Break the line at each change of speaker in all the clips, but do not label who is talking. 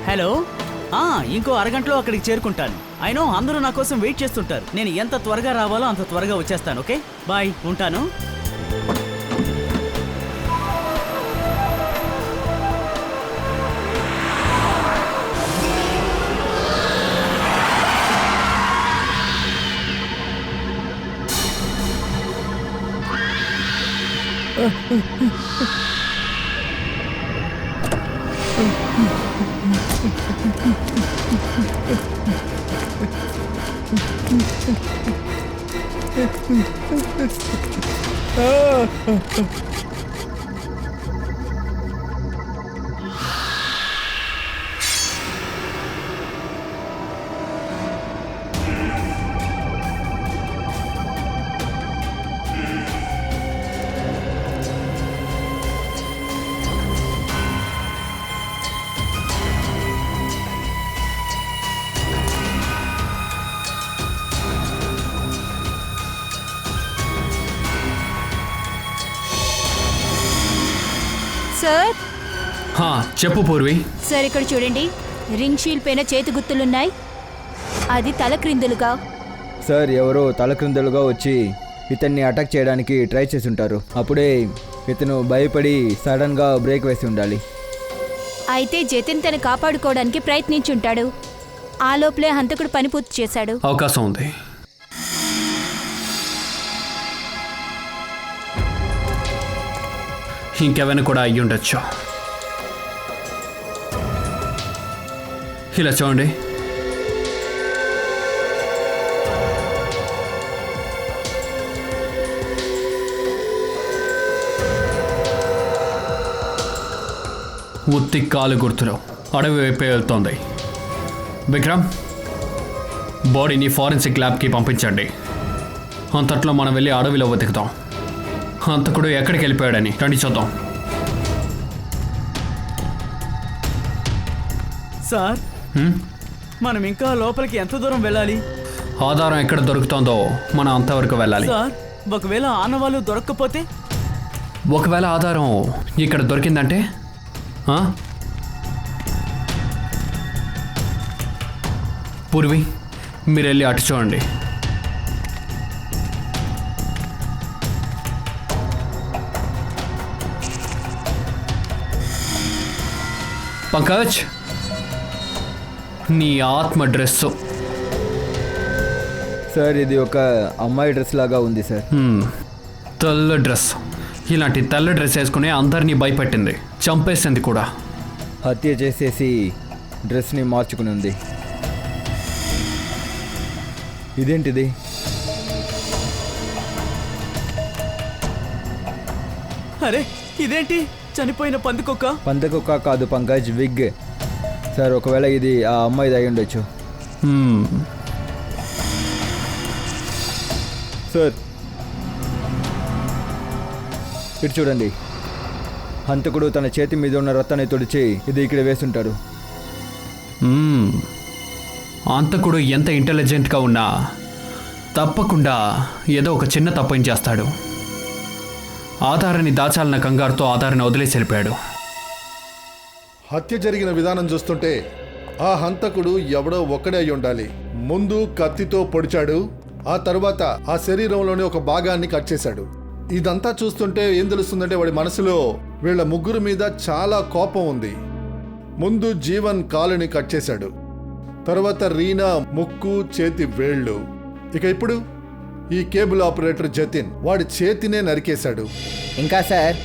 Hello. ఇంకో అరగంటలో అక్కడికి చేరుకుంటాను. అయినో అందరూ నా కోసం వెయిట్ చేస్తుంటారు. నేను ఎంత త్వరగా రావాలో అంత త్వరగా వచ్చేస్తాను. ఓకే బాయ్, ఉంటాను.
సార్.
చెప్పు పూర్వి.
సార్ ఇక్కడ చూడండి, రింగ్ షీల్ పైన చేతి గుర్తులున్నాయి. అది తల క్రిందులుగా.
సార్ ఎవరో తల క్రిందులుగా వచ్చి ఇతన్ని అటాక్ చేయడానికి ట్రై చేసి ఉంటారు. అప్పుడే ఇతను భయపడి సడన్గా బ్రేక్ వేసి ఉండాలి.
అయితే జతిన్ తను కాపాడుకోవడానికి ప్రయత్నించుంటాడు. ఆ లోపలే హంతకుడు పని పూర్తి చేశాడు.
అవకాశం ఉంది. ఇంకెవైనా కూడా అయ్యి ఉండొచ్చు. ఇలా చూడండి. ఉత్తి కాలు గుర్తులు అడవి వైపే వెళ్తోంది. విక్రమ్, బాడీని ఫారెన్సిక్ ల్యాబ్కి పంపించండి. అంతట్లో మనం వెళ్ళి అడవిలో వెతుకుతాం. హంతకుడు ఎక్కడికి వెళ్ళిపోయాడని రండి చూద్దాం.
సార్, మనం ఇంకా లోపలికి ఎంత దూరం వెళ్ళాలి?
ఆధారం ఎక్కడ దొరుకుతుందో మనం అంతవరకు వెళ్ళాలి.
సార్, ఒకవేళ ఆనవాళ్ళు దొరక్కపోతే?
ఒకవేళ ఆధారం ఇక్కడ దొరికిందంటే పూర్వి, మీరు వెళ్ళి అటు చూడండి. పంకజ్, నీ ఆత్మ డ్రెస్సు.
సార్ ఇది ఒక అమ్మాయి డ్రెస్ లాగా ఉంది సార్.
తెల్ల డ్రెస్. ఇలాంటి తెల్ల డ్రెస్ వేసుకుని అందరినీ భయపెట్టింది, చంపేసింది కూడా.
హత్య చేసేసి డ్రెస్ని మార్చుకుని ఉంది. ఇదేంటిది?
అరే ఇదేంటి? చనిపోయిన పందికొక్క?
పందికొక్క కాదు పంకజ్, విగ్. సార్ ఒకవేళ ఇది ఆ అమ్మాయిది అయి ఉండొచ్చు. సార్ ఇటు చూడండి. హంతకుడు తన చేతి మీద ఉన్న రక్తాన్ని తుడిచి ఇది ఇక్కడ వేస్తుంటాడు.
హంతకుడు ఎంత ఇంటెలిజెంట్గా ఉన్నా తప్పకుండా ఏదో ఒక చిన్న తప్పు చేస్తాడు. ఆధారాన్ని దాచాలన్న కంగారుతో ఆధారాన్ని వదిలేసి వెళ్ళిపోయాడు.
హత్య జరిగిన విధానం చూస్తుంటే ఆ హంతకుడు ఎవడో ఒక్కడే అయి ఉండాలి. ముందు కత్తితో పొడిచాడు, ఆ తర్వాత ఆ శరీరంలోని ఒక భాగాన్ని కట్ చేశాడు. ఇదంతా చూస్తుంటే ఏం తెలుస్తుందంటే వాడి మనసులో వీళ్ళ ముగ్గురు మీద చాలా కోపం ఉంది. ముందు జీవన్ కాలుని కట్ చేశాడు, తర్వాత రీనా ముక్కు చేతి వేళ్ళు, ఇక ఇప్పుడు ఈ కేబుల్ ఆపరేటర్ జతిన్ వాడి చేతినే నరికేశాడు.
ఇంకా సార్,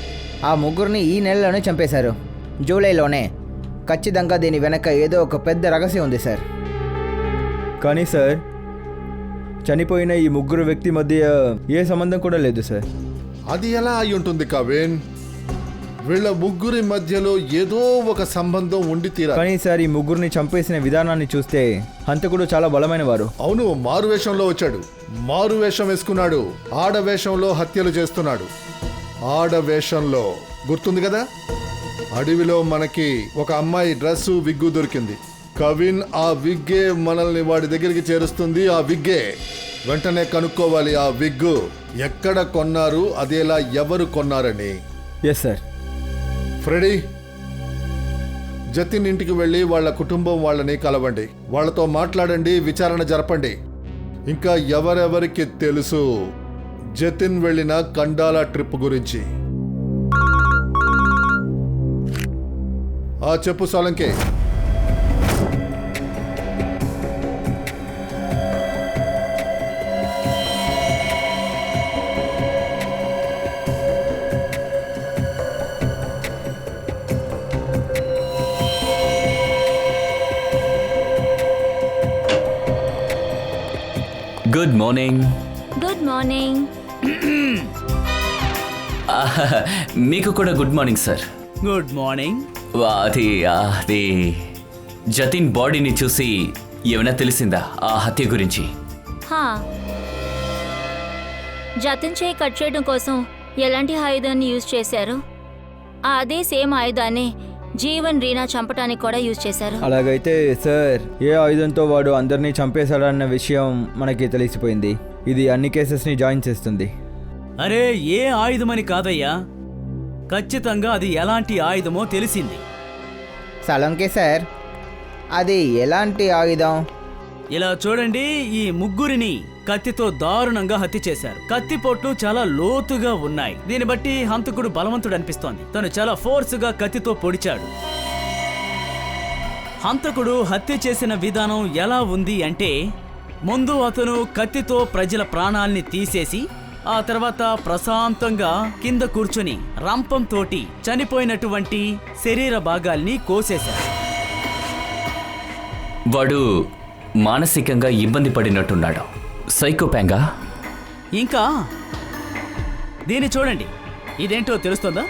ఆ ముగ్గురిని ఈ నెలలోనే చంపేశారు, జూలైలోనే. ఖచ్చితంగా దీని వెనక ఏదో ఒక పెద్ద రహస్యం ఉంది సార్.
కానీ సార్ చనిపోయిన ఈ ముగ్గురు వ్యక్తి మధ్య ఏ సంబంధం కూడా లేదు సార్.
అది ఎలా అయి ఉంటుంది కవిన్? వీళ్ళ ముగ్గురి మధ్యలో ఏదో ఒక సంబంధం ఉండి తీరా.
కానీ సార్ ఈ ముగ్గురిని చంపేసిన విధానాన్ని చూస్తే హంతకుడు చాలా బలమైన వారు.
అవును, మారు వేషంలో వచ్చాడు, మారు వేషం వేసుకున్నాడు, ఆడవేషంలో హత్యలు చేస్తున్నాడు. ఆడవేషంలో గుర్తుంది కదా, అడవిలో మనకి ఒక అమ్మాయి డ్రెస్సు విగ్గు దొరికింది. కవిన్ ఆ విగ్గే మనల్ని వాడి దగ్గరికి చేరుస్తుంది. ఆ విగ్గే వెంటనే కనుక్కోవాలి, ఆ విగ్గు ఎక్కడ కొన్నారు, అదేలా ఎవరు కొన్నారని.
Yes sir.
ఫ్రెడీ, జతిన్ ఇంటికి వెళ్ళి వాళ్ళ కుటుంబం వాళ్ళని కలవండి, వాళ్ళతో మాట్లాడండి, విచారణ జరపండి. ఇంకా ఎవరెవరికి తెలుసు జతిన్ వెళ్ళిన కండాలా ట్రిప్ గురించి? చెప్పు Solanke.
Good morning.
Good morning.
మీకు కూడా good morning sir.
Good morning.
అది జతిన్ బాడీని చూసి ఏమైనా తెలిసిందా ఆ హత్య గురించి?
జతిన్ చేయి కట్ చేయడం కోసం ఎలాంటి ఆయుధాన్ని యూజ్ చేశారు? అదే సేమ్ ఆయుధాన్ని జీవన్ రీనా చంపడానికి కూడా యూజ్ చేశారు.
అలాగైతే సార్, ఏ ఆయుధంతో వాడు అందరినీ చంపేశాడన్న విషయం మనకి తెలిసిపోయింది. ఇది అన్ని కేసెస్ని జాయిన్ చేస్తుంది.
అరే, ఏ ఆయుధమని కాదయ్యా, ఖచ్చితంగా అది ఎలాంటి ఆయుధమో తెలిసింది.
సలంకే సార్, అది ఎలాంటి ఆయుధం?
ఇలా చూడండి, ఈ ముగ్గురిని కత్తితో దారుణంగా హత్య చేశారు. కత్తిపోట్లు చాలా లోతుగా ఉన్నాయి. దీన్ని బట్టి హంతకుడు బలవంతుడు అనిపిస్తోంది. తను చాలా ఫోర్సుగా కత్తితో పొడిచాడు. హంతకుడు హత్య చేసిన విధానం ఎలా ఉంది అంటే, ముందు అతను కత్తితో ప్రజల ప్రాణాల్ని తీసేసి ఆ తర్వాత ప్రశాంతంగా కింద కూర్చొని రంపంతోటి చనిపోయినటువంటి శరీర భాగాల్ని కోసేశాడు.
వాడు మానసికంగా ఇబ్బంది పడినట్టున్నాడు. సైకోపాంగా.
ఇంకా దీన్ని చూడండి, ఇదేంటో తెలుస్తుందా?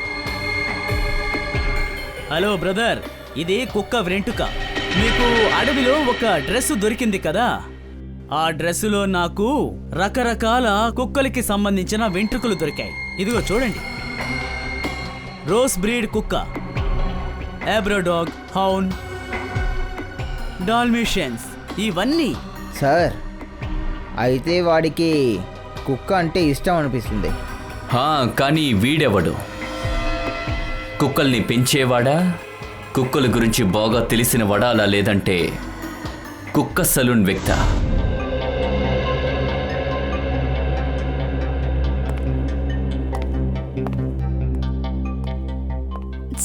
హలో బ్రదర్, ఇది కుక్క వెంట్రుక. మీకు అడవిలో ఒక డ్రెస్ దొరికింది కదా, ఆ డ్రెస్సులో నాకు రకరకాల కుక్కలకి సంబంధించిన వెంట్రుకలు దొరికాయి. ఇదిగో చూడండి, రోస్ బ్రీడ్ కుక్క, లాబ్రాడాగ్, హౌన్, డాల్మేషియన్స్, ఇవన్నీ.
సార్, అయితే వాడికి కుక్క అంటే ఇష్టం అనిపిస్తుంది.
కానీ వీడెవడు? కుక్కల్ని పెంచేవాడా, కుక్కల గురించి బాగా తెలిసినవాడా, అలా లేదంటే కుక్క సలూన్ వ్యక్తా?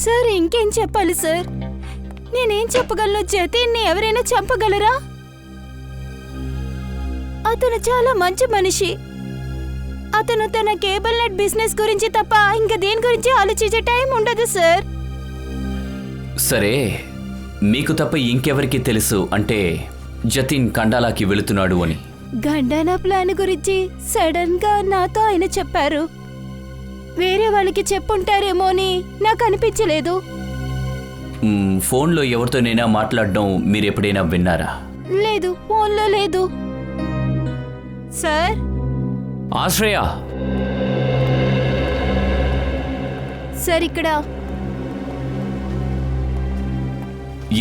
సార్, ఇంకేం చెప్పాలి సార్? నేనేం చెప్పగలను? జతిన్ని ఎవరైనా చంపగలరా? అతను చాలా మంచి మనిషి. అతను తన కేబుల్ నెట్ బిజినెస్ గురించి తప్ప ఇంకా దేని గురించి ఆలోచించే టైం ఉండదు సార్.
సరే, మీకు తప్ప ఇంకెవరికి తెలుసు అంటే జతిన్ కండాలాకి వెళుతున్నాడు అని?
గండానా ప్లాన్ గురించి సడన్ గా నాతో ఆయన చెప్పారు. వేరే వాళ్ళకి చెప్పుంటారేమో అని నాకు అనిపించలేదు.
ఫోన్లో ఎవరితోనైనా మాట్లాడడం మీరు ఎప్పుడైనా విన్నారా?
లేదు, ఫోన్లో లేదు సార్.
ఆశ్రయ
సార్, ఇక్కడ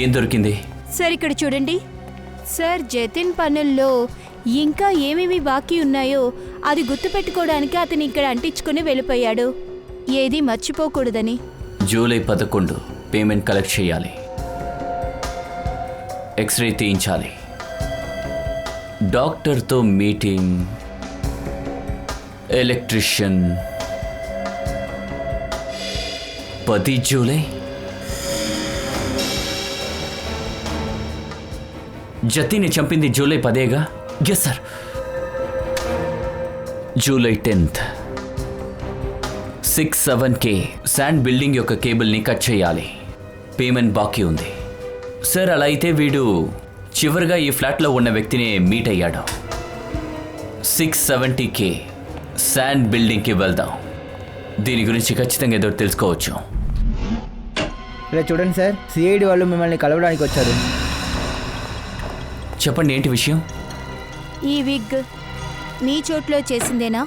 ఏం దొరికింది?
సార్, ఇక్కడ చూడండి సార్. జతిన్ పనుల్లో ఇంకా ఏమేమి బాకీ ఉన్నాయో అది గుర్తుపెట్టుకోవడానికి అతను ఇక్కడ అంటించుకుని వెళ్ళిపోయాడు, ఏది మర్చిపోకూడదని.
జూలై 11 పేమెంట్ కలెక్ట్ చేయాలి, ఎక్స్రే తీయించాలి, డాక్టర్తో మీటింగ్, ఎలక్ట్రిషియన్. 10 జూలై. జతిని చంపింది జూలై 10గా? Yes sir. July 10th 6-7K sand building యొక్క కేబుల్ని కట్ చేయాలి, పేమెంట్ బాకీ ఉంది. సార్, అలా అయితే వీడు చివరిగా ఈ ఫ్లాట్లో ఉన్న వ్యక్తిని మీట్ అయ్యాడు. 670K శాండ్ బిల్డింగ్కి వెళ్దాం. దీని గురించి ఖచ్చితంగా ఏదో తెలుసుకోవచ్చు.
ఇలా చూడండి సార్, సిఐడి వాళ్ళు మిమ్మల్ని కలవడానికి వచ్చారు.
చెప్పండి, ఏంటి విషయం?
ఈ విగ్ నీ చోట్లో చేసిందేనా?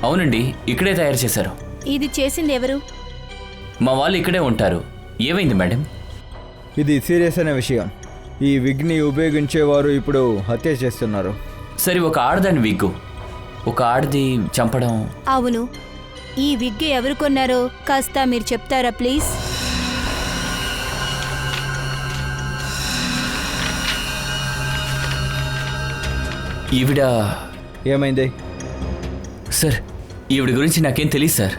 అవునండి, ఇక్కడే తయారు చేశారు.
ఇది చేసింది ఎవరు?
మా వాళ్ళు ఇక్కడే ఉంటారు. ఏమైంది మేడం?
ఇది సీరియస్ అనే విషయం. ఈ విగ్ని ఉపయోగించేవారు ఇప్పుడు హత్య చేస్తున్నారు.
సరే, ఒక ఆడదాని విగ్గు ఒక ఆడది చంపడం.
అవును, ఈ విగ్ ఎవరు కొన్నారో కాస్త మీరు చెప్తారా ప్లీజ్?
ఈవిడ
ఏమైంది?
సార్, ఈవిడ గురించి నాకేం తెలియదు సార్.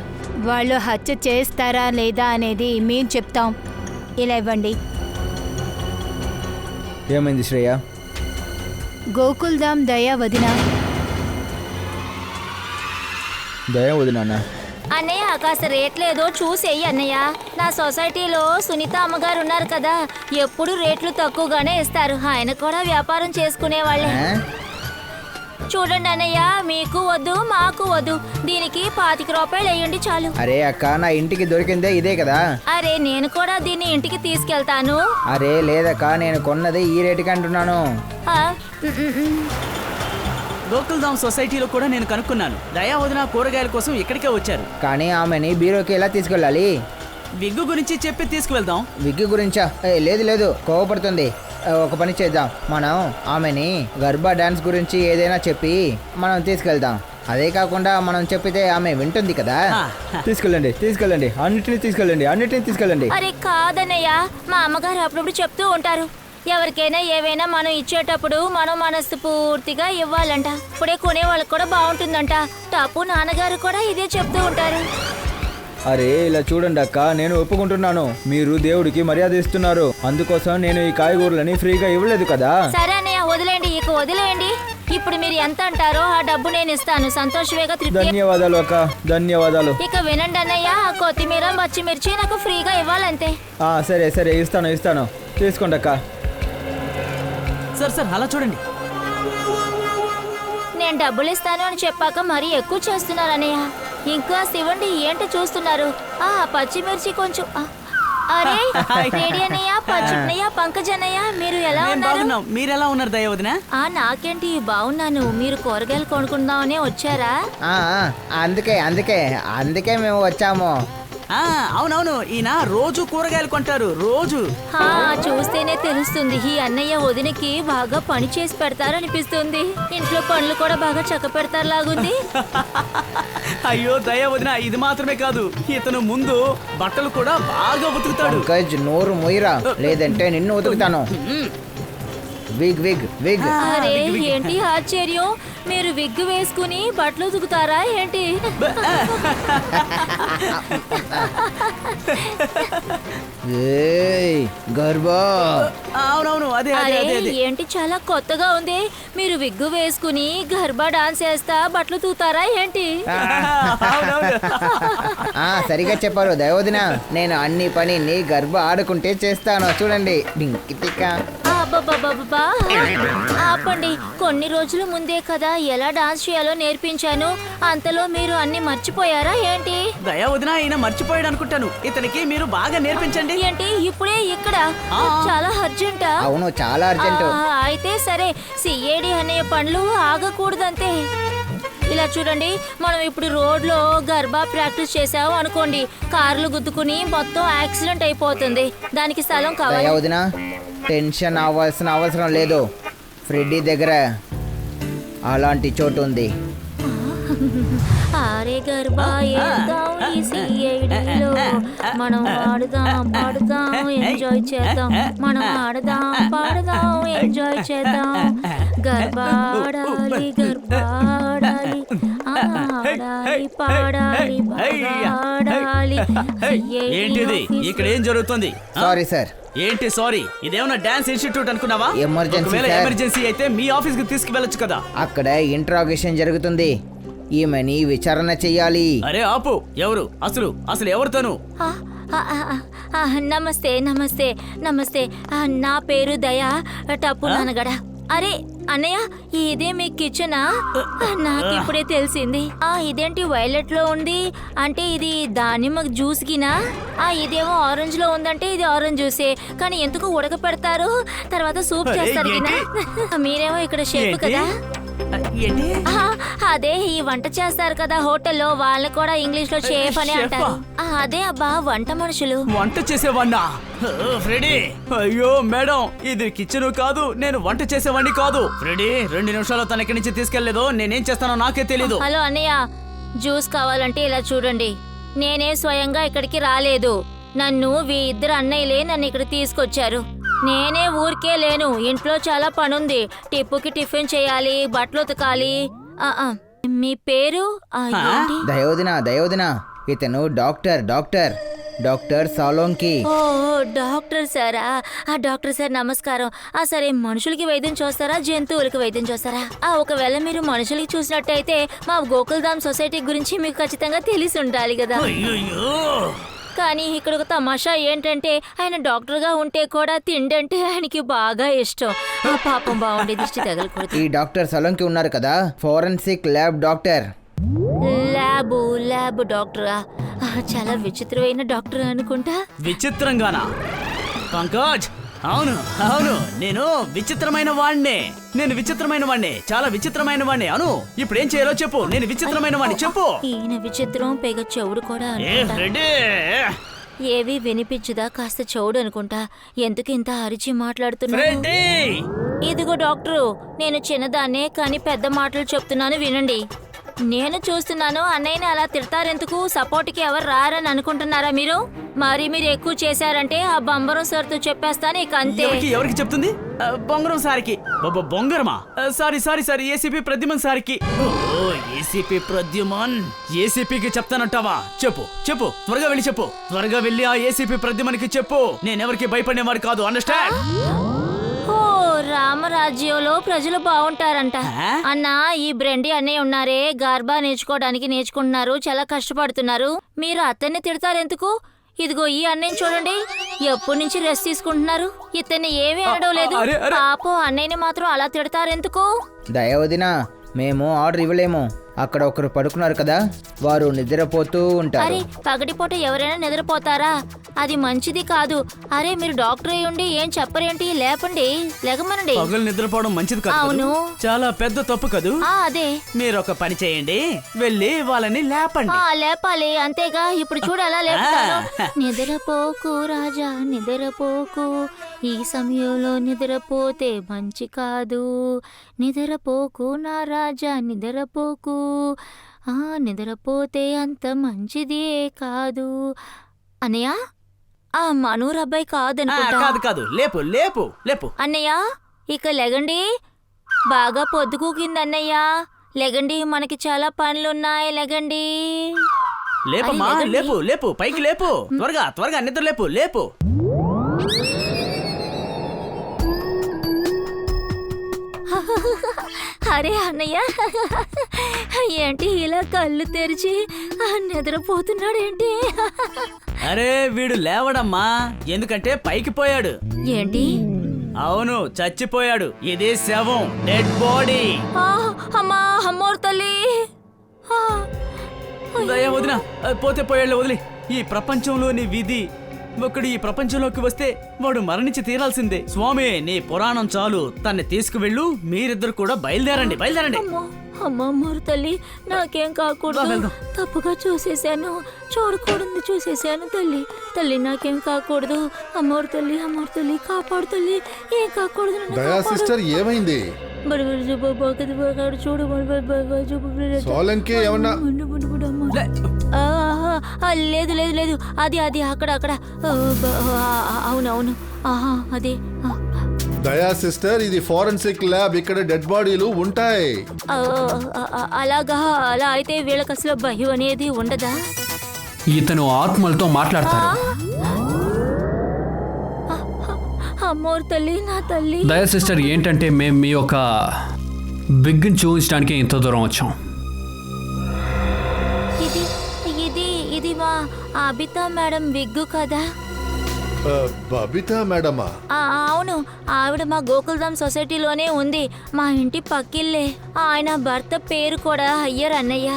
వాళ్ళు హత్య చేస్తారా లేదా అనేది మేం చెప్తాం. ఇలా ఇవ్వండి.
ఏమైంది శ్రేయ?
గోకుల్ధామ్ దయా వదిన.
దయ వదినా.
అన్నయ్య కాస్త రేట్లేదో చూసేయి అన్నయ్య. నా సొసైటీలో సునీత అమ్మగారు ఉన్నారు కదా, ఎప్పుడు రేట్లు తక్కువగానే ఇస్తారు. ఆయన కూడా వ్యాపారం చేసుకునే వాళ్ళే. చూడండి అన్నయ్య, మీకు వద్దు మాకు వద్దు, దీనికి 25 రూపాయలు వేయండి చాలు.
అరే అక్క, నా ఇంటికి దొరికిందే ఇదే కదా.
అరే నేను కూడా దీన్ని ఇంటికి తీసుకెళ్తాను.
అరే లేదక్క, నేను కొన్నది ఈ రేటుకి అంటున్నాను.
ఆ,
గోకుల్ధామ్ సొసైటీలో కూడా నేను కనుక్కున్నాను. దయా వదిన కూరగాయల కోసం ఇక్కడికే వచ్చారు.
కానీ ఆమెని బీరోకి ఎలా తీసుకెళ్ళాలి?
విగ్గు గురించి చెప్పి తీసుకువెళ్దాం.
విగ్గి గురించా? లేదు లేదు, కోవపడుతుంది. ఒక పని చేద్దాం, మనం ఆమెని గర్భా డాన్స్ గురించి ఏదైనా చెప్పి మనం తీసుకెళ్దాం. అదే కాకుండా మనం చెప్పితే ఆమె వింటుంది కదా.
తీసుకెళ్ళండి తీసుకెళ్ళండి, అన్నిటినీ తీసుకెళ్ళండి.
అరే కాదన్నయ్య, మా అమ్మగారు అప్పుడప్పుడు చెప్తూ ఉంటారు, ఎవరికైనా ఏవైనా మనం ఇచ్చేటప్పుడు మనం మనస్ఫూర్తిగా ఇవ్వాలంట. ఇప్పుడే కొనే వాళ్ళకి కూడా బాగుంటుందంట. టాపు నాన్నగారు కూడా ఇదే చెప్తూ ఉంటారు.
అరే ఇలా చూడండి అక్క, నేను ఒప్పుకుంటున్నాను. మీరు దేవుడికి మర్యాద ఇస్తున్నారు, అందుకోసం నేను ఈ కాయగూరలని ఫ్రీగా ఇవ్వలేదు కదా.
సరే అన్నయ్య, వదిలేండి, ఇక వదిలేయండి. ఇప్పుడు మీరు ఎంత అంటారో ఆ డబ్బు నేను ఇస్తాను. సంతోషమేగా తృప్తి?
ధన్యవాదాలు అక్క, ధన్యవాదాలు.
ఇక వినండి అన్నయ్య, కొత్తిమీర పచ్చిమిర్చి నాకు ఫ్రీగా ఇవ్వాలంతే.
సరే సరే, ఇస్తాను. తీసుకోండి అక్క.
సార్ అలా చూడండి.
నేను డబ్బులు ఇస్తాను అని చెప్పాక మరీ ఎక్కువ చేస్తున్నారు అన్నయ్య. ఇంకా శివండి, ఏంటి చూస్తున్నారు? పచ్చిమిర్చి కొంచెం. అరే రెడీ అన్నయ్య, పచ్చిమిరయ్య, పంకజ్ అన్నయ్య, మీరు ఎలా
నేను
ఉన్నారు?
బాగున్నాం. మీరెలా ఉన్నారు దయా వదిన?
నాకేంటి బాగున్నాను. మీరు కూరగాయలు కొనుక్కుందామనే వచ్చారా?
అందుకే మేము వచ్చాము.
అవునవును, ఈయన రోజు కూరగాయలు కొంటారు, రోజు.
చూస్తేనే తెలుస్తుంది, ఈ అన్నయ్య వదినకి బాగా పని చేసి పెడతారనిపిస్తుంది. ఇంట్లో పనులు కూడా బాగా చక్క పెడతారు లాగుంది.
అయ్యో దయా వదిన, ఇది మాత్రమే కాదు, ఇతను ముందు బట్టలు కూడా బాగా ఉతుకుతాడు.
పంకజ్, నోరు మొయ్యరా, లేదంటే నిన్ను ఉతుకుతాను. Wig wig wig.
అరే ఏంటి ఆశ్చర్యం, మీరు విగ్గు వేసుకుని బట్టలు ఉతుకుతారా ఏంటి?
గర్భా.
అవునవును, అదే అదే
అరే
అదే.
ఏంటి చాలా కొత్తగా ఉంది. మీరు విగ్గు వేసుకుని గర్భా డాన్స్ చేస్తా బట్టలు తూతారా ఏంటి?
అవునవును.
సరిగా చెప్పారు దయోదిన. నేను అన్ని పని గర్భ ఆడుకుంటే చేస్తాను. చూడండి, డింకిటికా.
అబ్బబ్బబ్బబ్బా, ఆపండి. కొన్ని రోజుల ముందే కదా ఎలా డాన్స్ చేయాలో నేర్పించాను. అంతలో మీరు అన్ని మర్చిపోయారా ఏంటి?
దయా వదిన, ఈయన మర్చిపోయాడు అనుకుంటాను. ఇతనికి మీరు బాగా నేర్పించండి.
ఏంటి ఇప్పుడే ఇక్కడ? చాలా అర్జెంటా?
అవును, చాలా అర్జెంటు.
అయితే సరే, సిఐడి అనే పనులు ఆగకూడదంతే. ఇలా చూడండి, మనం ఇప్పుడు రోడ్లో గర్భా ప్రాక్టీస్ చేసాము అనుకోండి, కార్లు గుద్దుకుని మొత్తం యాక్సిడెంట్ అయిపోతుంది. దానికి స్థలం కావాలి.
దయోదిన, టెన్షన్ అవ్వాల్సిన అవసరం లేదు. ఫ్రెడ్డీ దగ్గర అలాంటి చోటు ఉంది.
అరే గర్భా ఏద్దాం ఈ సిఐడిలో. మనం ఆడుదాం పాడుదాం ఎంజాయ్ చేద్దాం. మనం ఆడదాం పాడదాం ఎంజాయ్ చేద్దాం. గర్భా ఆడాలి, గర్భా ఆడాలి, ఆడాలి పాడాలి, ఆడాలి.
ఏంటిది ఇక్కడ ఏం జరుగుతుంది?
Sorry sir.
ఏంటి సారీ? ఇదేమన్నా డాన్స్ ఇన్స్టిట్యూట్ అనుకున్నావా?
ఎమర్జెన్సీ
ఒకవేళ
సార్.
ఎమర్జెన్సీ అయితే మీ ఆఫీస్ కి తీసుకువెళ్ళొచ్చు కదా.
అక్కడ ఇంట్రాగేషన్ జరుగుతుంది. ఈమెని విచారణ చెయ్యాలి.
అరే ఆపు, ఎవరు అసలు ఎవరితోను?
నమస్తే నమస్తే నమస్తే. నా పేరు దయా, టప్పు నాన్నగడ. అరే అన్నయ్య, ఇదే మీ కిచెనా? నాకు ఇప్పుడే తెలిసింది. ఇదేంటి వైలెట్ లో ఉంది అంటే ఇది దానిమ్మ జ్యూస్ గినా? ఇదేమో ఆరెంజ్ లో ఉందంటే ఇది ఆరెంజ్ జ్యూసే. కానీ ఎందుకు ఉడక పెడతారు, తర్వాత సూప్ చేస్తారు గినా? మీరేమో ఇక్కడ షెఫ్ కదా.
ఏంటి?
అదే ఈ వంట చేస్తారు కదా హోటల్లో, వాళ్ళు కూడా ఇంగ్లీష్ లో షెఫ్ అని
షెఫా?
అంటారు. అదే అబ్బా వంట మనుషులు.
వంట చేసేవాడినా? ఫ్రెడీ, అయ్యో మేడం, ఇది కిచెన్ కాదు, నేను వంట చేసేవాడిని కాదు. ఫ్రెడీ, 2 నిమిషాలు తన ఇక్కడి నుంచి తీసుకెళ్లేదు, నేనేం చేస్తానో నాకే తెలీదు.
హలో అన్నయ్య, జ్యూస్ కావాలంటే ఇలా చూడండి. నేనే స్వయంగా ఇక్కడికి రాలేదు, నన్ను ఇద్దరు అన్నయ్యలే నన్ను ఇక్కడ తీసుకొచ్చారు. నేనే ఊరికే లేను, ఇంట్లో చాలా పనుంది. టిప్పుకి టిఫిన్ చేయాలి, బట్టలు ఉతకాలి. మీ పేరు ఏంటి?
దయోదిన ఇతను డాక్టర్ సాలోంకి.
ఓ డాక్టర్ సారా? డాక్టర్ సార్ నమస్కారం. సరే, మనుషులకి వైద్యం చూస్తారా, జంతువులకి వైద్యం చూస్తారా? ఒకవేళ మీరు మనుషులకి చూసినట్టయితే మా గోకుల్ధామ్ సొసైటీ గురించి మీకు ఖచ్చితంగా తెలిసి ఉండాలి కదా.
అయ్యయ్యో.
కానీ ఇక్కడ ఒక తమాషా ఏంటంటే ఆయన డాక్టర్గా ఉంటే కూడా తిండంటే ఆయనకి బాగా ఇష్టం. పాపం బాగుండే, దిష్టి తగలకూడదు.
ఈ డాక్టర్ సాలోంకి ఉన్నారు కదా, ఫోరెన్సిక్ ల్యాబ్ డాక్టర్.
ల్యాబ్ డాక్టరా? చాలా విచిత్రమైన డాక్టర్ అనుకుంటా.
విచిత్రంగానా? పంకజ్, అవును అవును, నేను విచిత్రమైన వాణ్ణే, చాలా విచిత్రమైన వాణ్ణే. అను, ఇప్పుడు ఏం చేయాలో చెప్పు. నేను విచిత్రమైన వాణ్ణి, చెప్పు.
ఈయన విచిత్రం, పైగా చెవుడు కూడా అనుకుంటా.
రెడీ.
ఏవి వినిపించదా? కాస్త చెవుడు అనుకుంటా. ఎందుకు ఇంత అరిచి మాట్లాడుతున్నా?
రెడీ.
ఇదిగో డాక్టరు, నేను చిన్నదాన్నే కానీ పెద్ద మాటలు చెప్తున్నాను వినండి. నేను చూస్తున్నాను, అన్నయ్యని అలా తిడతారెందుకు? సపోర్ట్కి ఎవరు రారని అనుకుంటున్నారా మీరు? మరి మీరు ఎక్కువ చేశారంటే ఆ బంబరం సార్తో చెప్పేస్తాను, ఇక అంతే.
ఎవరికి చెప్తుంది? బొంగరం సార్కి. బొంగరమా? సారీ, ఏసీపీ ప్రద్యుమన్ సార్కి. ఏసీపీ ప్రద్యుమన్, ఏసీపీకి చెప్తానంటావా? చెప్పు, త్వరగా వెళ్ళి చెప్పు. త్వరగా వెళ్ళి ఆ ఏసీపీ ప్రద్యుమన్కి చెప్పు, నేనెవరికి భయపడేవాడు కాదు. అండర్స్టాండ్?
ఓ రామరాజ్యంలో ప్రజలు బాగుంటారంట. అన్న, ఈ బ్రెండి అన్నయ్య ఉన్నారే, గార్బా నేర్చుకుంటున్నారు, చాలా కష్టపడుతున్నారు. మీరు అతన్ని తిడతారెందుకు? ఇదిగో ఈ అన్నయ్యని చూడండి, ఎప్పటి నుంచి రెస్ట్ తీసుకుంటున్నారు. ఇతన్ని ఏమీ అనడం లేదు. పాపం అన్నయ్యని మాత్రం అలా తిడతారెందుకు?
దయోదిన, మేము ఆర్డర్ ఇవ్వలేము. అక్కడ ఒకరు పడుకున్నారు కదా, వారు నిద్రపోతూ ఉంటారు.
అరే, పగటిపూట ఎవరైనా నిద్రపోతారా? అది మంచిది కాదు. అరే, మీరు డాక్టర్ అయి ఉండి ఏం చెప్పరేంటి? లేకమనండి.
పగలు నిద్రపోవడం మంచిది కాదు.
అవును,
చాలా పెద్ద తప్పు కదూ.
అదే.
మీరు ఒక పని చేయండి, వెళ్ళి వాళ్ళని లేపండి.
లేపాలి, అంతేగా. ఇప్పుడు చూడు ఎలా లేపుతాను. నిద్రపోకు రాజా, నిద్రపోకు, ఈ సమయంలో నిద్రపోతే మంచి కాదు. నిద్రపోకు నా రాజా, నిద్రపోకు, నిద్రపోతే అంత మంచిదే కాదు. అన్నయ్య, మనూరు అబ్బాయి కాదనుకుంటా.
కాదు, లేపు.
అన్నయ్య, ఇక లెగండి. బాగా పొద్దుకూకింది అన్నయ్య, లెగండి, మనకి చాలా పనులున్నాయి, లెగండి.
లేపమ్మా, లేపు, పైకి లేపు. త్వరగా నిద్ర లేపు.
అరే అన్నయ్య, ఏంటి ఇలా కళ్ళు తెరిచి నిద్రపోతున్నాడేంటి?
అరే, వీడు లేవడమ్మా, ఎందుకంటే పైకి పోయాడు.
ఏంటి?
అవును, చచ్చిపోయాడు. ఇదే శవం, డెడ్ బాడీ.
అమ్మా, అమ్మోరు తల్లి.
వదిన, పోతే పోయాడు, వదిలి. ఈ ప్రపంచంలోని విధి, ఒకడు ఈ ప్రపంచంలోకి వస్తే వాడు మరణించి తీరాల్సిందే. స్వామి, నీ పురాణం చాలు, తన్ని తీసుకువెళ్ళు. మీరిద్దరు కూడా బయలుదేరండి.
అమ్మమ్మోరు తల్లి, నాకేం కాకూడదు. తప్పుగా చూడకూడదు చూసేసాను తల్లి, నాకేం కాకూడదు. అమ్మోరు తల్లి కాపాడు తల్లి, ఏం కాకూడదు.
దయా సిస్టర్, ఏమైంది?
చూడు,
సోలంకి ఏమన్నా?
లేదు, అది అక్కడ. అవునవును, అదే.
దయా సిస్టర్, ఇది ఫోరెన్సిక్ ల్యాబ్, ఇక్కడ డెడ్ బాడీలు ఉంటాయి.
అలా అయితే వీళ్ళకి అసలు భయం అనేది ఉండదా?
ఇతను ఆత్మలతో మాట్లాడతారు.
అమ్మోరు తల్లి, నా తల్లి.
దయా సిస్టర్, ఏంటంటే మేము మీ యొక్క బిగ్ని చూపించడానికి ఇంత దూరం వచ్చాం.
ఇది మా అబితా మేడం విగ్గు కదా?
బబితా మేడమా?
అవును, ఆవిడ మా గోకుల్ధామ్ సొసైటీలోనే ఉంది. మా ఇంటి పక్కిల్లే. ఆయన భర్త పేరు కూడా అయ్యర్ అన్నయ్య.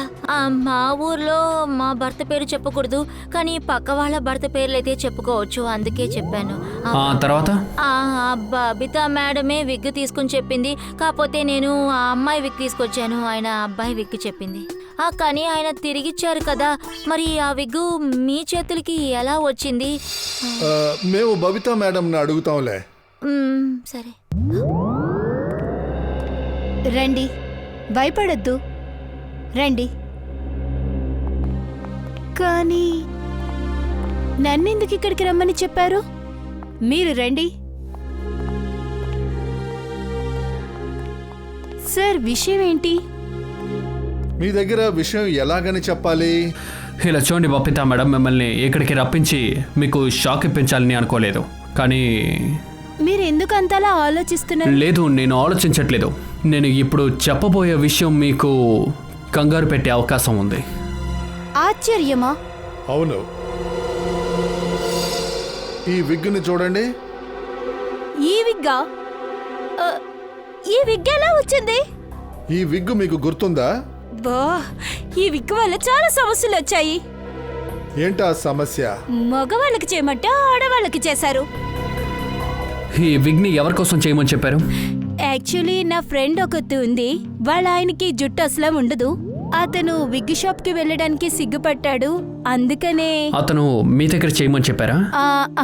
మా ఊర్లో మా భర్త పేరు చెప్పకూడదు, కానీ పక్క వాళ్ళ భర్త పేర్లు అయితే చెప్పుకోవచ్చు, అందుకే చెప్పాను.
తర్వాత
బబితా మేడమే విగ్ తీసుకుని చెప్పింది. కాకపోతే నేను ఆ అమ్మాయి విగ్ తీసుకొచ్చాను, ఆయన అబ్బాయి విగ్ చెప్పింది. కానీ ఆయన తిరిగిచ్చారు కదా, మరి ఆ విగ్గు మీ చేతులకి ఎలా వచ్చింది?
మేము బబితా మేడంని అడుగుతాంలే.
సరే,
రండి, భయపడద్దు, రండి. కానీ నన్నెందుకు ఇక్కడికి రమ్మని చెప్పారు? మీరు రండి. సార్, విషయం ఏంటి?
మీ దగ్గర విషయం ఎలాగని చెప్పాలి?
ఇలా చూడండి బబితా మేడం, మిమ్మల్ని ఇక్కడికి రప్పించి మీకు షాక్ ఇప్పించాలని అనుకోలేదు. కానీ
మీరు ఎందుకు అంతలా ఆలోచిస్తున్నారు?
లేదు, నేను ఆలోచించట్లేదు. నేను ఇప్పుడు చెప్పబోయే విషయం మీకు కంగారు పెట్టే అవకాశం ఉంది.
ఆశ్చర్యమా?
అవును. ఈ విగ్గుని చూడండి.
ఈ విగ్గా? ఈ విగ్ ఎలా వచ్చింది?
ఈ విగ్గు మీకు గుర్తుందా?
బా, ఈ విగ్ వల్ల చాలా సమస్యలు వచ్చాయి.
ఏంటా సమస్య?
మగవాళ్ళకి చేయమంటే ఆడవాళ్ళకి చేశారు.
ఈ విగ్ని ఎవరి కోసం చేయమని చెప్పారు?
యాక్చువల్లీ నా ఫ్రెండ్ ఒకటి ఉంది. వాళ్ళ ఆయనకి జుట్టు అసలు ఉండదు. అతను విగ్ షాప్ కి వెళ్ళడానికి సిగ్గుపట్టాడు, అందుకనే
అతను మీ దగ్గర చేయమని చెప్పారా?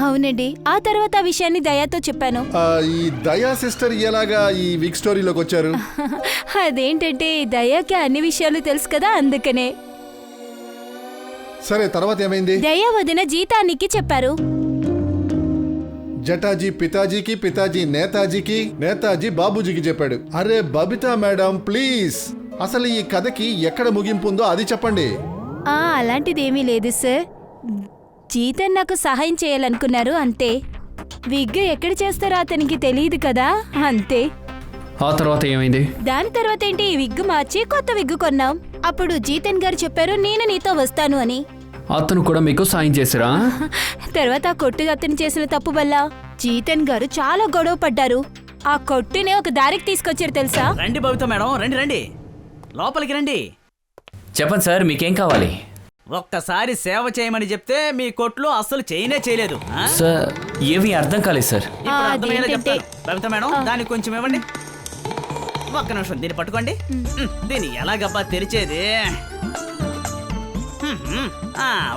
అవునండి. ఆ తర్వాత ఆ విషయాన్ని దయాతో చెప్పాను.
ఈ దయా సిస్టర్ ఎలాగా ఈ విగ్ స్టోరీలోకి వచ్చారు?
అదేంటంటే దయాకి అన్ని విషయాలు తెలుసు కదా, అందుకనే.
సరే, తర్వాత ఏమైంది?
దయా వదిన జీతానికి చెప్పారు.
జటాజీ పితాజీకి, పితాజీ నేతాజీకి, నేతాజీ బాబూజీకి చెప్పాడు. అరే బబితా మేడం, ప్లీజ్, అసలు ఈ కథకి ఎక్కడ ముగింపు ఉందో అది చెప్పండి.
అలాంటిదేమీ లేదు సార్. జీతన్ నాకు సహాయం చేయాలనుకున్నారు, అంతే. విగ్ ఎక్కడ చేస్తారో అతనికి తెలియదు కదా, అంతే.
ఆ తర్వాత ఏమైంది?
దాని తర్వాత ఏంటి, ఈ విగ్ మార్చి కొత్త విగ్ కొన్నాం. అప్పుడు జీతన్ గారు చెప్పారు నేను నీతో వస్తాను అని.
అతను కూడా మీకు సాయం చేశారా?
తర్వాత ఆ కొట్టు అతను చేసిన తప్పు వల్ల జీతన్ గారు చాలా గొడవ పడ్డారు. ఆ కొట్టునే ఒక దారికి తీసుకొచ్చారు తెలుసా?
రండి బబితా మేడం, రండి రండి, లోపలికి రండి.
చెప్పండి సార్, మీకేం కావాలి?
ఒక్కసారి సేవ చేయమని చెప్తే మీ కొట్లో అస్సలు చేయలేదు.
సార్, ఏమీ అర్థం కాలేదు సార్.
ఇప్పుడు అర్థమయ్యేలా చెప్తాను. బబితా మేడం, దానికి కొంచెం ఇవ్వండి. ఒక్క నిమిషం, దీన్ని పట్టుకోండి. దీన్ని ఎలాగబ్బా తెరిచేది?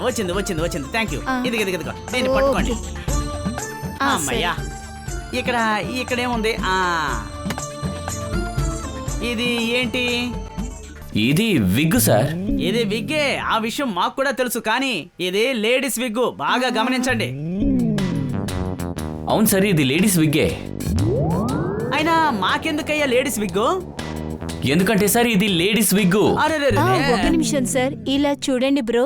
వచ్చింది వచ్చింది వచ్చింది, థ్యాంక్ యూ. ఇదిగో దీన్ని పట్టుకోండి. అమ్మయ్యా, ఇక్కడేముంది? ఇది ఏంటి?
ఇది విగ్ సార్.
ఇది విగ్గే, ఆ విషయం మాకు కూడా తెలుసు, కానీ ఇది లేడీస్ విగ్గు, బాగా గమనించండి.
అవును సార్, ఇది లేడీస్ విగ్గే.
అయినా మాకెందుకయ్యా లేడీస్ విగ్గు?
ఎందుకంటే సార్ ఇది లేడీస్ విగ్గు.
ఒక నిమిషం సార్, ఇలా చూడండి బ్రో.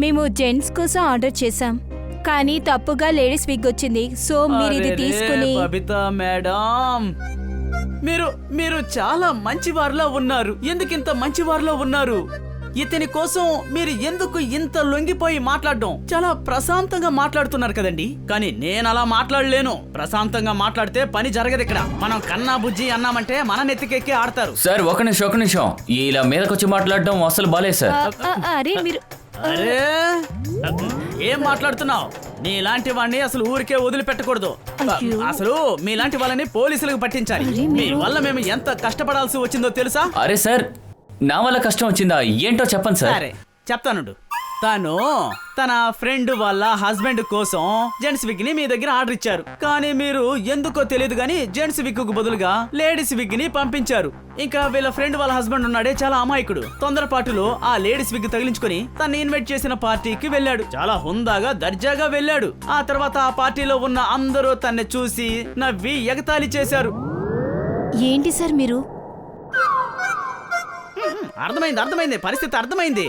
మేము జెంట్స్ కోసం ఆర్డర్ చేసాం, కానీ తప్పుగా లేడీస్ విగ్ వచ్చింది. సో మీరు ఇది తీసుకుని.
బబితా మేడం, మీరు చాలా మంచివారిలో ఉన్నారు. ఎందుకింత మంచివారిలో ఉన్నారు? ఇతని కోసం మీరు ఎందుకు ఇంత లొంగిపోయి మాట్లాడడం? చాలా ప్రశాంతంగా మాట్లాడుతున్నారు కదండి, కానీ నేను అలా మాట్లాడలేను. ప్రశాంతంగా మాట్లాడితే పని జరగదు ఇక్కడ. మనం కన్నా బుజ్జి అన్నామంటే మన నెత్తికెక్కి ఆడతారు.
సార్ ఒక నిమిషం, ఇలా మీదకొచ్చి మాట్లాడడం అసలు బాలేదు సార్.
అరే మీరు
అరే ఏం మాట్లాడుతున్నావు? నీలాంటి వాడిని అసలు ఊరికే వదిలిపెట్టకూడదు. అసలు మీలాంటి వాళ్ళని పోలీసులకు పట్టించాలి. మీ వల్ల మేము ఎంత కష్టపడాల్సి వచ్చిందో తెలుసా?
అరే సార్, నా వల్ల కష్టం వచ్చిందా? ఏంటో చెప్పండి సార్.
సరే చెప్తానుండు. తను తన ఫ్రెండ్ వాళ్ళ హస్బెండ్ కోసం జెంట్స్ విగ్ ని మీ దగ్గర ఆర్డర్ ఇచ్చారు, కానీ మీరు ఎందుకో తెలియదు గానీ జెంట్స్ విగ్ కు బదులుగా లేడీస్ విగ్ ని పంపించారు. ఇంకా వీళ్ళ ఫ్రెండ్ వాళ్ళ హస్బెండ్ ఉన్నాడే, చాలా అమాయకుడు. తొందరపాటులో ఆ లేడీస్ విగ్ తగిలించుకుని తను ఇన్వైట్ చేసిన పార్టీకి వెళ్ళాడు. చాలా హుందాగా దర్జాగా వెళ్ళాడు. ఆ తర్వాత ఆ పార్టీలో ఉన్న అందరూ తన్ని చూసి నవ్వి ఎగతాళి చేశారు.
ఏంటి సార్ మీరు?
అర్థమైంది, పరిస్థితి అర్థమైంది.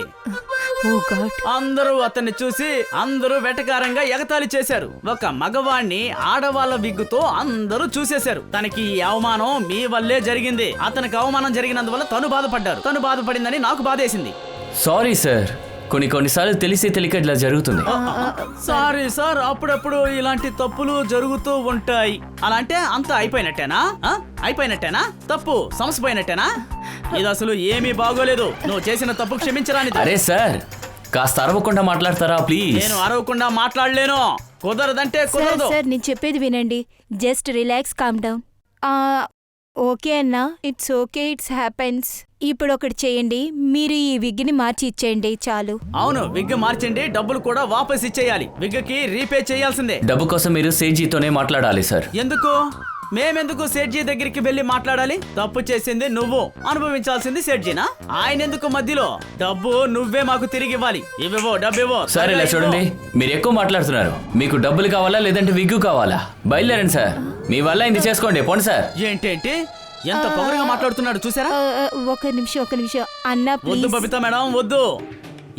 ఓ గాడ్.
అందరూ అతన్ని చూసి అందరూ వెటకారంగా ఎగతాళి చేశారు. ఒక మగవాణ్ణి ఆడవాళ్ళ విగ్గుతో అందరూ చూసేశారు. తనకి ఈ అవమానం మీ వల్లే జరిగింది. అతనికి అవమానం జరిగినందువల్ల తను బాధపడ్డారు. తను బాధపడిందని నాకు బాధేసింది.
సారీ సార్, కొన్నిసార్లు తెలిసి తెలియక ఇలా జరుగుతుంది.
సారీ సార్, అప్పుడప్పుడు ఇలాంటి తప్పులు జరుగుతూ ఉంటాయి. అలా అంటే అంతా అయిపోయినట్టేనా? అయిపోయినట్టేనా? తప్పు సమసిపోయినట్టేనా? ఇది అసలు ఏమీ బాగోలేదు. నువ్వు చేసిన తప్పు క్షమించరాని.
అరే సార్, కాస్త అరవకుండా మాట్లాడతారా ప్లీజ్?
నేను అరవకుండా మాట్లాడలేను. కుదరదంటే
సార్
కుదరదు.
సార్ నేను చెప్పేది వినండి. Just relax, calm down. Okay అన్నా, ఇట్స్ ఓకే, ఇట్స్ హ్యాపెన్స్. ఇప్పుడు ఒకటి చేయండి, మీరు ఈ విగ్ని మార్చి ఇచ్చేయండి చాలు.
అవును, విగ్ మార్చండి, డబ్బులు కూడా వాపస్ ఇచ్చేయాలి. విగ్కి రీపే చేయాల్సిందే.
డబ్బు కోసం మీరు సేట్జీతోనే మాట్లాడాలి సార్.
ఎందుకు? మేమెందుకు సేట్జీ దగ్గరికి వెళ్ళి మాట్లాడాలి? తప్పు చేసింది నువ్వు, అనుభవించాల్సింది సేట్జీనా? ఆయన ఎందుకు మధ్యలో? డబ్బు నువ్వే మాకు తిరిగి ఇవ్వాలి. ఇవ్వవో డబ్బు ఇవ్వో.
సార్ ఇలా చూడండి, మీరు ఎక్కువ మాట్లాడుతున్నారు. మీకు డబ్బులు కావాలా లేదంటే విగ్గు కావాలా? బయలుదేరండి సార్, మీ వల్ల ఇది చేసుకోండి. పోండి సార్.
ఏంటేంటి ఎంత పొగరుగా మాట్లాడుతున్నాడు చూసారా?
ఒక నిమిషం అన్నా
వద్దు
ప్లీజ్.
బబితా మేడం, వద్దు.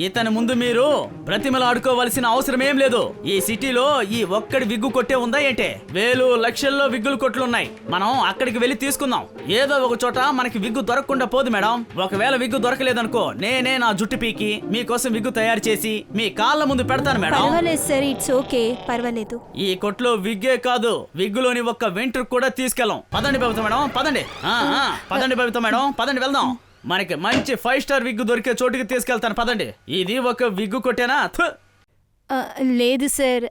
ఇతని ముందు మీరు ప్రతిమలు ఆడుకోవాల్సిన అవసరం ఏం లేదు. ఈ సిటీలో ఈ ఒక్కడి విగ్గు కొట్టే ఉందా ఏంటే? వేలు లక్షల్లో విగ్గులు కొట్లున్నాయి. మనం అక్కడికి వెళ్ళి తీసుకుందాం. ఏదో ఒక చోట మనకి విగ్గు దొరకకుండా పోదు మేడం. ఒకవేళ విగ్గు దొరకలేదనుకో, నేనే నా జుట్టు పీకి మీకోసం విగ్గు తయారు చేసి మీ కాళ్ళ ముందు పెడతాను మేడం.
పర్వాలేదు సార్, ఇట్స్ ఓకే, పర్వాలేదు.
ఈ కొట్లో విగ్గే కాదు, విగ్గులోని ఒక్క వెంట్రుకు కూడా తీసుకెళ్ళాం. పదండి బబితా మేడం, పదండి. పదండి బబితా మేడం, పదండి వెళ్దాం. మనకి మంచి 5 స్టార్ విగ్గు దొరికే చోటుకి తీసుకెళ్తాను, పదండి. ఇది ఒక విగ్గు కొట్టేనా?
లేదు సార్,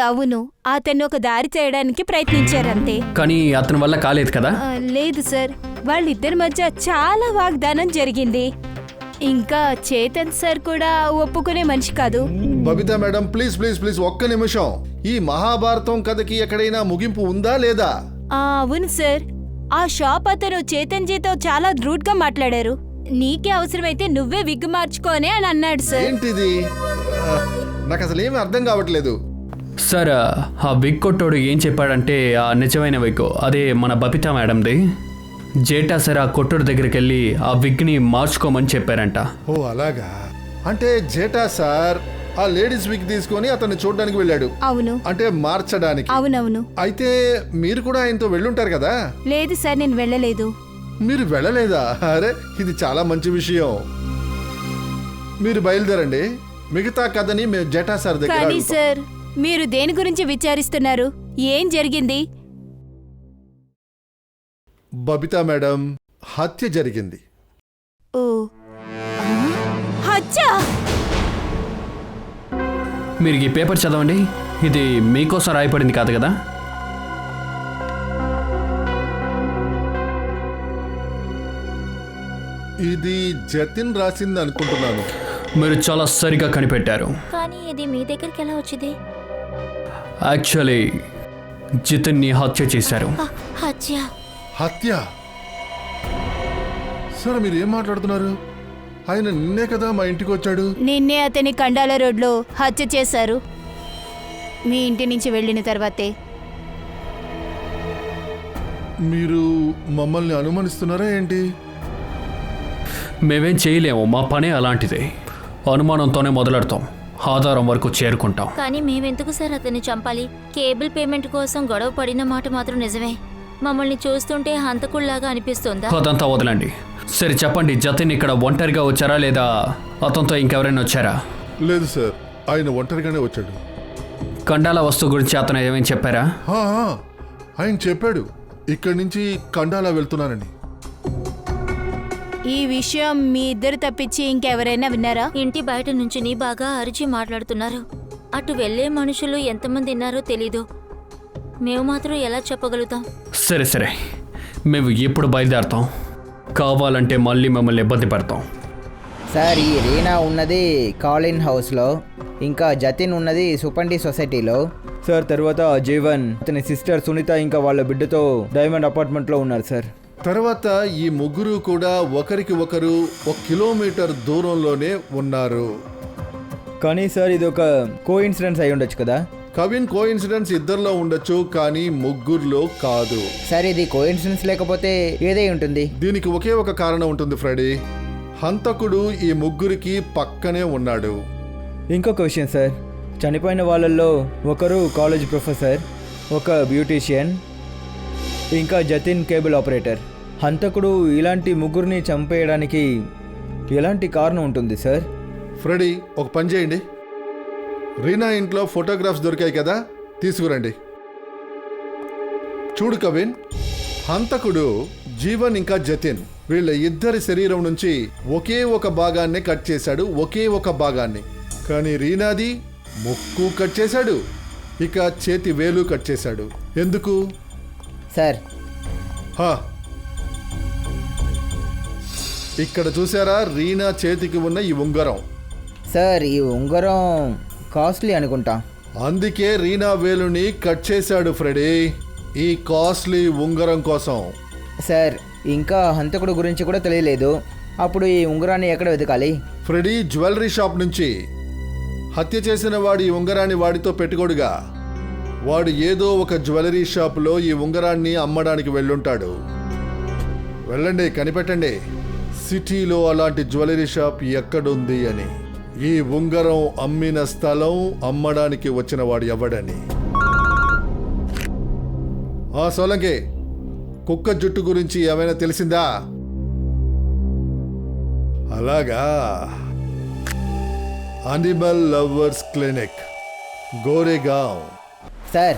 అవును, అతన్ని ఒక దారి చేయడానికి ప్రయత్నించారంతే.
కానీ అతని వల్ల కాలేదు కదా.
లేదు సార్, వాళ్ళిద్దరి మధ్య చాలా వాగ్దానం జరిగింది. ఇంకా చేతన్ సార్ కూడా ఒప్పుకునే మనిషి కాదు.
Babita madam, please please please ఒక్క నిమిషం. ఈ మహాభారతం కథకి ఎక్కడైనా ముగింపు ఉందా లేదా?
అవును సార్, ఆ షాప్ అతను చేతన్ జీతో చాలా రూడ్ గా మాట్లాడారు. నీకే అవసరమైతే నువ్వే విగ్గు మార్చుకోనే అని అన్నాడు సార్.
ఏంటిది? నాకు అసలు ఏమీ అర్థం కావట్లేదు.
సార్, ఆ విగ్ కొట్టోడు ఏం చెప్పాడంటే ఆ నిజమైన విగ్ అదే మన బబితా మేడంది. జేటా సార్ ఆ కొట్టోడు దగ్గరికి వెళ్ళి ఆ విగ్ని మార్చుకోమని చెప్పారంట.
ఓ అలాగా. అంటే జేటా సార్ ఆ లేడీస్ విగ్ తీసుకొని అతన్ని చూడడానికి వెళ్ళాడు.
అవును.
అంటే మార్చడానికి.
అవునవును.
అయితే మీరు కూడా ఆయనతో వెళ్ళుంటారు కదా?
లేదు సార్, నేను వెళ్ళలేదు.
మీరు వెళ్ళలేదా? అరే, ఇది చాలా మంచి విషయం. మీరు బయలుదేరండి, మిగతా కథని మేము జేటా సార్ దగ్గర
కానీ
అడుగుతాం.
సార్, మీరు దేని గురించి విచారిస్తున్నారు? ఏం జరిగింది?
బబితా మేడం, హత్య జరిగింది.
ఓ, హత్య?
మీరు ఈ పేపర్ చదవండి, ఇది మీకోసం రాయపడింది కాదు కదా.
ఇది జతిన్ రాసింది అనుకుంటున్నాను.
మీరు చాలా సరిగా కనిపెట్టారు.
కానీ ఇది మీ దగ్గరికి ఎలా వచ్చింది?
యాక్చువల్లీ జితిన్ని హత్య చేశారు.
హత్య?
హత్య? సరే, మీరు ఏం మాట్లాడుతున్నారు? ఆయన నిన్నే కదా మా ఇంటికి వచ్చాడు.
నిన్నే అతని కండాల రోడ్లో హత్య చేశారు. మీ ఇంటి నుంచి వెళ్ళిన తర్వాతే.
మీరు మమ్మల్ని అనుమానిస్తున్నారా ఏంటి?
మేమేం చేయలేము, మా పనే అలాంటిది. అనుమానంతోనే మొదలెడతాం, ఆధారం వరకు చేరుకుంటాం.
కానీ మేమెందుకు సార్ అతన్ని చంపాలి? కేబుల్ పేమెంట్ కోసం గొడవ పడిన మాట మాత్రం నిజమే. మమ్మల్ని చూస్తుంటే హంతకుల్లాగా అనిపిస్తుందా?
అదంతా వదలండి. సరే చెప్పండి, జతిన్ ఇక్కడ ఒంటరిగా వచ్చారా లేదా అతనితో ఇంకెవరైనా వచ్చారా?
లేదు సార్, ఆయన ఒంటరిగానే వచ్చాడు.
కండాల వస్తువు గురించి అతను ఏమేం చెప్పారా?
ఆయన చెప్పాడు ఇక్కడి నుంచి కండాలా వెళ్తున్నానని.
ఈ విషయం మీ ఇద్దరు తప్పించి ఇంకెవరైనా విన్నారా?
ఇంటి బయట నుంచి బాగా అరిచి మాట్లాడుతున్నారు. అటు వెళ్లే మనుషులు ఎంతమంది ఉన్నారో తెలీదు. మేము మాత్రం ఎలా చెప్పగలుగుతాం?
సరే సరే, మేము ఇప్పుడు బయలుదేరుతాం. కావాలంటే మళ్ళీ మిమ్మల్ని ఇబ్బంది పెడతాం.
సార్, ఈ రీనా ఉన్నది కాలిన్ హౌస్లో, ఇంకా జతిన్ ఉన్నది సుపండి సొసైటీలో.
సార్, తర్వాత జీవన్, అతని సిస్టర్ సునీత ఇంకా వాళ్ళ బిడ్డతో డైమండ్ అపార్ట్మెంట్లో ఉన్నారు సార్.
తర్వాత ఈ ముగ్గురు కూడా ఒకరికి ఒకరు 1 కిలోమీటర్ దూరంలోనే ఉన్నారు.
కానీ సార్, ఇది ఒక కోఇన్సిడెన్స్ అయి ఉండొచ్చు కదా?
కవిన్ కోఇన్సిడెన్స్ ఇద్దరిలో ఉండొచ్చు, కానీ ముగ్గురులో కాదు.
సార్, ఇది కోఇన్సిడెన్స్ లేకపోతే ఏదై ఉంటుంది?
దీనికి ఒకే ఒక కారణం ఉంటుంది ఫ్రెడీ. హంతకుడు ఈ ముగ్గురికి పక్కనే ఉన్నాడు.
ఇంకొక విషయం సార్, చనిపోయిన వాళ్ళల్లో ఒకరు కాలేజ్ ప్రొఫెసర్, ఒక బ్యూటీషియన్, ఇంకా జతిన్ కేబుల్ ఆపరేటర్. హంతకుడు ఇలాంటి ముగ్గురిని చంపేయడానికి ఎలాంటి కారణం ఉంటుంది సార్?
ఫ్రెడీ ఒక పని చేయండి, రీనా ఇంట్లో ఫోటోగ్రాఫ్స్ దొరికాయి కదా, తీసుకురండి. చూడు కవిన్, హంతకుడు జీవన్ ఇంకా జతిన్ వీళ్ళ ఇద్దరి శరీరం నుంచి ఒకే ఒక భాగాన్ని కట్ చేశాడు, ఒకే ఒక భాగాన్ని. కానీ రీనాది ముక్కు కట్ చేశాడు, ఇక చేతి వేలు కట్ చేశాడు. ఎందుకు?
సార్
హా, ఇక్కడ చూసారా రీనా చేతికి ఉన్న ఈ ఉంగరం?
సార్ ఈ ఉంగరం కాస్ట్లీ అనుకుంటా.
అందుకే రీనా వేలుని కట్ చేశాడు ఫ్రెడీ, ఈ కాస్ట్లీ ఉంగరం కోసం.
సార్ ఇంకా హంతకుడు గురించి కూడా తెలియలేదు. అప్పుడు ఈ ఉంగరాన్ని ఎక్కడ వెతకాలి?
ఫ్రెడీ జ్యువెలరీ షాప్ నుంచి హత్య చేసిన వాడు ఈ ఉంగరాన్ని వాడితో పెట్టుకోడుగా. వాడు ఏదో ఒక జ్యువెలరీ షాపులో ఈ ఉంగరాన్ని అమ్మడానికి వెళ్ళుంటాడు. వెళ్ళండి, కనిపెట్టండి సిటీలో అలాంటి జ్యువెలరీ షాప్ ఎక్కడుంది అని, ఈ ఉంగరం అమ్మిన స్థలం, అమ్మడానికి వచ్చిన వాడు ఎవడని. ఆ సోలంకి, కుక్క జుట్టు గురించి ఏమైనా తెలిసిందా? అలాగా, animal lovers clinic, Goregaon.
Sir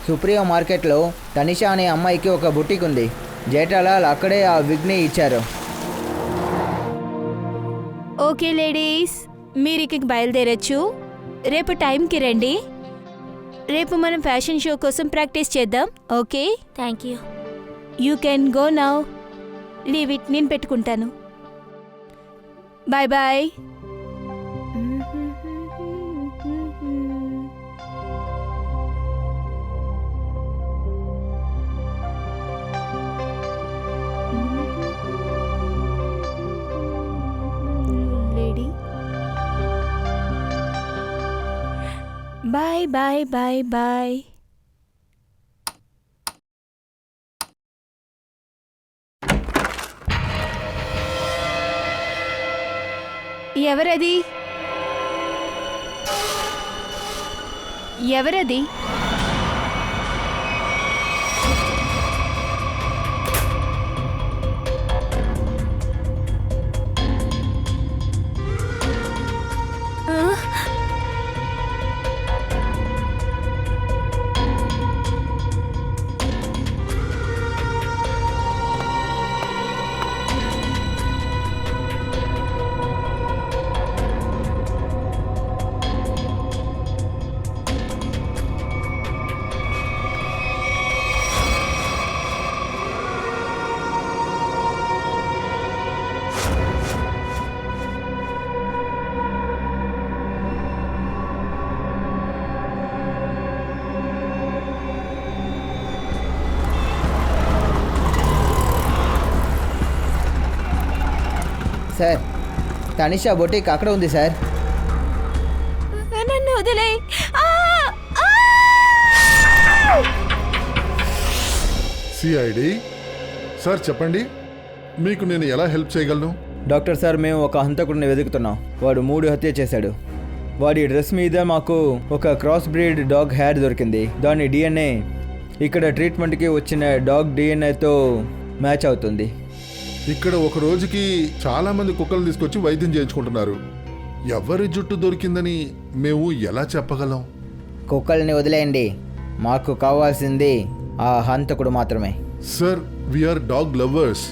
Supriyo మార్కెట్లో తనిషా అనే అమ్మాయికి ఒక బుటీక్ ఉంది. జేఠాలాల్ అక్కడే ఆ విగ్ని ఇచ్చారు.
ఓకే లేడీస్, మీరు ఇక బయలుదేరచ్చు. రేపు టైంకి రండి. రేపు మనం ఫ్యాషన్ షో కోసం ప్రాక్టీస్ చేద్దాం. Okay,
thank you.
You can go now. Leave it, నేను పెట్టుకుంటాను. Bye bye. Lady, bye bye bye bye. ఎవరది? ఎవరది?
సార్ తనిషా బొటిక్ అక్కడ ఉంది సార్.
నన్ను వదిలే.
సిఐడి సార్, చెప్పండి, మీకు నేను ఎలా హెల్ప్ చేయగలను?
డాక్టర్ సార్, మేము ఒక హంతకుడిని వెతుకుతున్నాం. వాడు 3 హత్య చేశాడు. వాడి డ్రెస్ మీద మాకు ఒక క్రాస్ బ్రీడ్ డాగ్ హెయిర్ దొరికింది. దాని డిఎన్ఏ ఇక్కడ ట్రీట్మెంట్కి వచ్చిన డాగ్ డిఎన్ఏతో మ్యాచ్ అవుతుంది.
ఇక్కడ ఒక రోజుకి చాలా మంది కుక్కలు తీసుకొచ్చి వైద్యం చేయించుకుంటున్నారు. ఎవరి జుట్టు దొరికిందని మేము ఎలా చెప్పగలం?
కుక్కల్ని వదిలేయండి, మాకు కావాల్సింది ఆ హంతకుడు మాత్రమే.
Sir, we are dog lovers.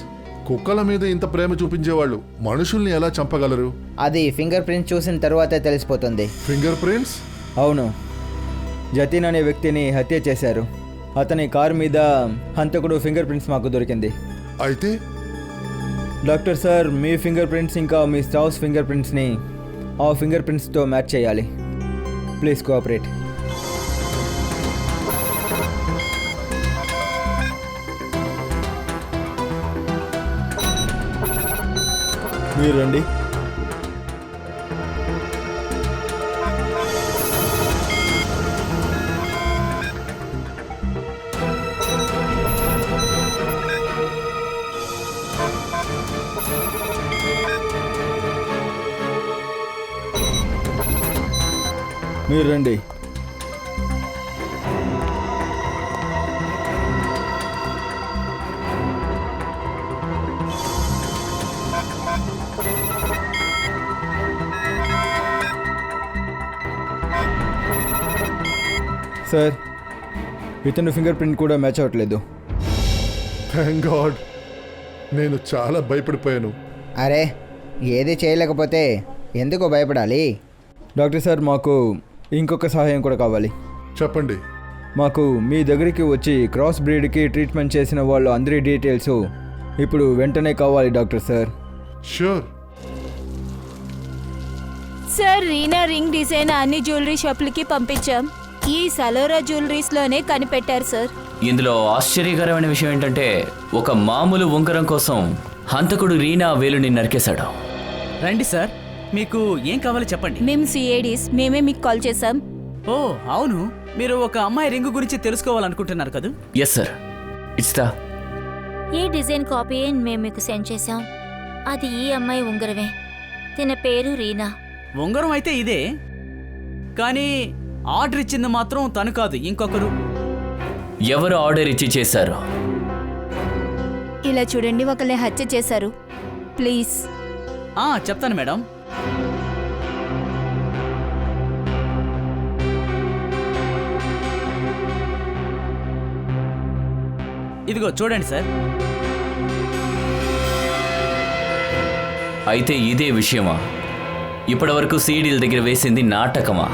కుక్కల మీద ఇంత ప్రేమ చూపించేవాళ్ళు మనుషుల్ని ఎలా చంపగలరు?
అది ఫింగర్ ప్రింట్ చూసిన తర్వాతే తెలిసిపోతుంది.
Finger prints?
అవును, జతిన్ అనే వ్యక్తిని హత్య చేశారు. అతని కారు మీద హంతకుడు ఫింగర్ ప్రింట్స్ మాకు దొరికింది.
అయితే
డాక్టర్ సార్, మీ ఫింగర్ ప్రింట్స్ ఇంకా మీ స్టాఫ్స్ ఫింగర్ ప్రింట్స్ని ఆ ఫింగర్ ప్రింట్స్తో మ్యాచ్ చేయాలి. Please cooperate. మీరు రండి. మీరు రండి. సార్ ఇతను ఫింగర్ ప్రింట్ కూడా మ్యాచ్ అవ్వట్లేదు.
Thank God. నేను చాలా భయపడిపోయాను.
అరే ఏది చేయలేకపోతే ఎందుకు భయపడాలి?
డాక్టర్ సార్, మాకు ఇంకొక సహాయం కూడా కావాలి.
చెప్పండి.
మాకు మీ దగ్గరికి వచ్చి క్రాస్ బ్రీడ్కి ట్రీట్మెంట్ చేసిన వాళ్ళు అందరి డీటెయిల్స్ ఇప్పుడు వెంటనే కావాలి doctor sir.
Sure.
Sir, Reena ring design అన్ని జ్యువెలరీ షాపులకి పంపించాం. ఈ సలోరా జ్యువెలరీస్లోనే కనిపెట్టారు సార్.
ఇందులో ఆశ్చర్యకరమైన విషయం ఏంటంటే ఒక మామూలు ఉంగరం కోసం హంతకుడు రీనా వేలుని నరికేశాడు.
రండి సార్, మీకు ఏం కావాలో చెప్పండి.
మేము సిఐడీస్, మేమే మీకు కాల్ చేసాం.
ఓ అవును, మీరు ఒక అమ్మాయి రింగు గురించి తెలుసుకోవాలనుకుంటున్నారు కదా?
Yes sir. ఇట్స్ ద
ఈ డిజైన్ కాపీ మేము మీకు సెండ్ చేసాం. అది ఈ అమ్మాయి ఉంగరమే. తిన పేరు రీనా.
ఉంగరం అయితే ఇదే, కానీ ఆర్డర్ ఇచ్చింది మాత్రం తను కాదు, ఇంకొకరు.
ఎవరు ఆర్డర్ ఇచ్చి చేశారు?
ఇలా చూడండి, ఒకళ్ళని హత్య చేశారు. ప్లీజ్.
చెప్తాను మేడం. ఇదిగో చూడండి సార్.
అయితే ఇదే విషయమా? ఇప్పటివరకు సీడీల దగ్గర వేసింది నాటకమా?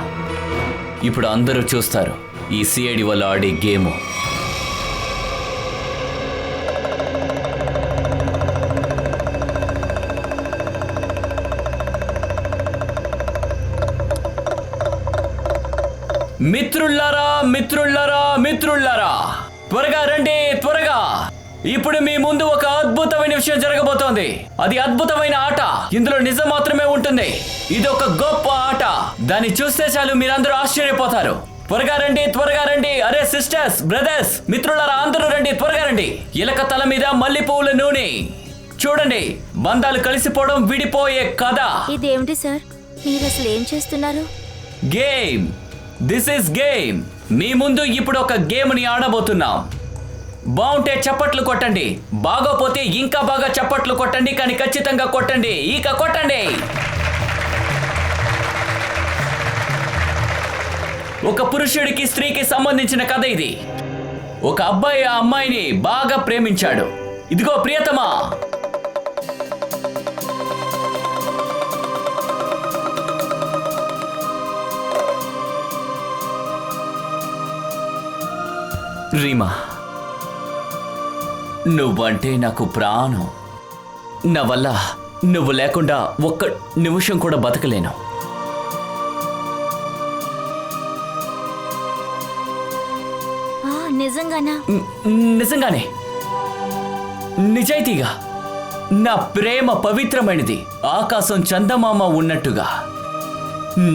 ఇప్పుడు అందరూ చూస్తారు ఈ సిఐడి వల్ల ఆడే గేము. మిత్రుల్లారా, మిత్రుల్లారా, మిత్రుల్లారా, త్వరగా రండి, త్వరగా. ఇప్పుడు మీ ముందు ఒక అద్భుతమైన విషయం జరగబోతోంది. అది అద్భుతమైన ఆట. ఇందులో నిజం మాత్రమే ఉంటుంది. ఇది ఒక గొప్ప ఆట. దాన్ని చూస్తే చాలు మీరందరూ ఆశ్చర్యపోతారు. త్వరగా రండి, త్వరగా రండి. అరే సిస్టర్స్, బ్రదర్స్, మిత్రులారా, అందరూ రండి, త్వరగా రండి. ఎలక తల మీద మల్లె పువ్వుల నూనె. చూడండి, బంధాలు కలిసిపోవడం, విడిపోయే కథ.
ఇదేమిటి సార్, మీరు అసలు ఏం చేస్తున్నారు?
గేమ్. This is game. మీ ముందు ఇప్పుడు ఒక గేమ్ని ఆడబోతున్నాం. బాగుంటే చప్పట్లు కొట్టండి, బాగోపోతే ఇంకా బాగా చప్పట్లు కొట్టండి, కానీ ఖచ్చితంగా కొట్టండి. ఇక కొట్టండి. ఒక పురుషుడికి స్త్రీకి సంబంధించిన కథ ఇది. ఒక అబ్బాయి ఆ అమ్మాయిని బాగా ప్రేమించాడు. ఇదిగో ప్రియతమా, రీమా, నువ్వంటే నాకు ప్రాణం. నా వల్ల నువ్వు లేకుండా ఒక్క నిమిషం కూడా బతకలేను.
నిజంగానా?
నిజంగానే, నిజాయితీగా. నా ప్రేమ పవిత్రమైనది. ఆకాశం చందమామ ఉన్నట్టుగా,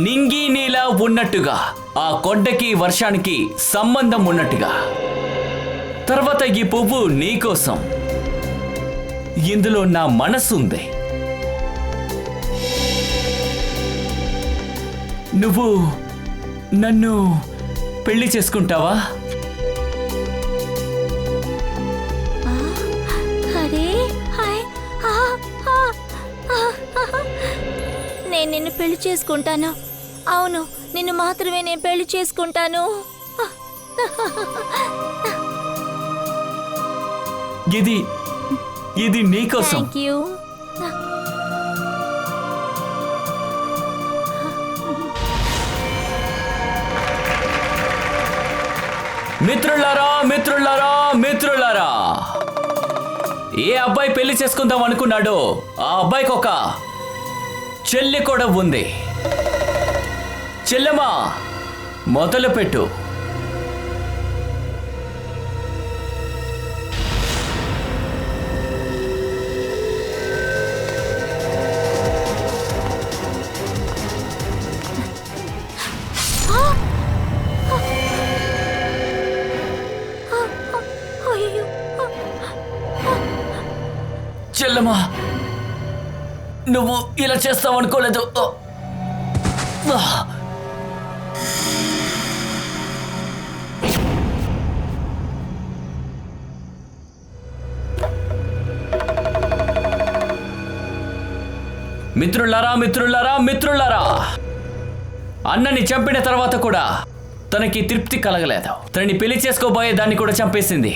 నింగి నీల ఉన్నట్టుగా, ఆ కొండకి వర్షానికి సంబంధం ఉన్నట్టుగా. తర్వాత ఈ పువ్వు నీకోసం. ఇందులో నా మనస్సు ఉంది. నువ్వు నన్ను పెళ్లి చేసుకుంటావా?
నేను నిన్ను పెళ్లి చేసుకుంటాను. అవును, నిన్ను మాత్రమే నేను పెళ్లి చేసుకుంటాను.
ఇది నీకోసం.
Thank you.
మిత్రులారా, మిత్రులారా, మిత్రులారా, ఏ అబ్బాయి పెళ్లి చేసుకుందాం అనుకున్నాడో ఆ అబ్బాయికి ఒక చెల్లి కూడా ఉంది. చెల్లెమా, మొదలు పెట్టు. చెల్లెమా, నువ్వు ఇలా చేస్తావు అనుకోలేదు. మిత్రులారా, మిత్రులారా, మిత్రులారా, అన్నని చంపిన తర్వాత కూడా తనకి తృప్తి కలగలేదు. తనని పెళ్లి చేసుకోబోయే దాన్ని కూడా చంపేసింది.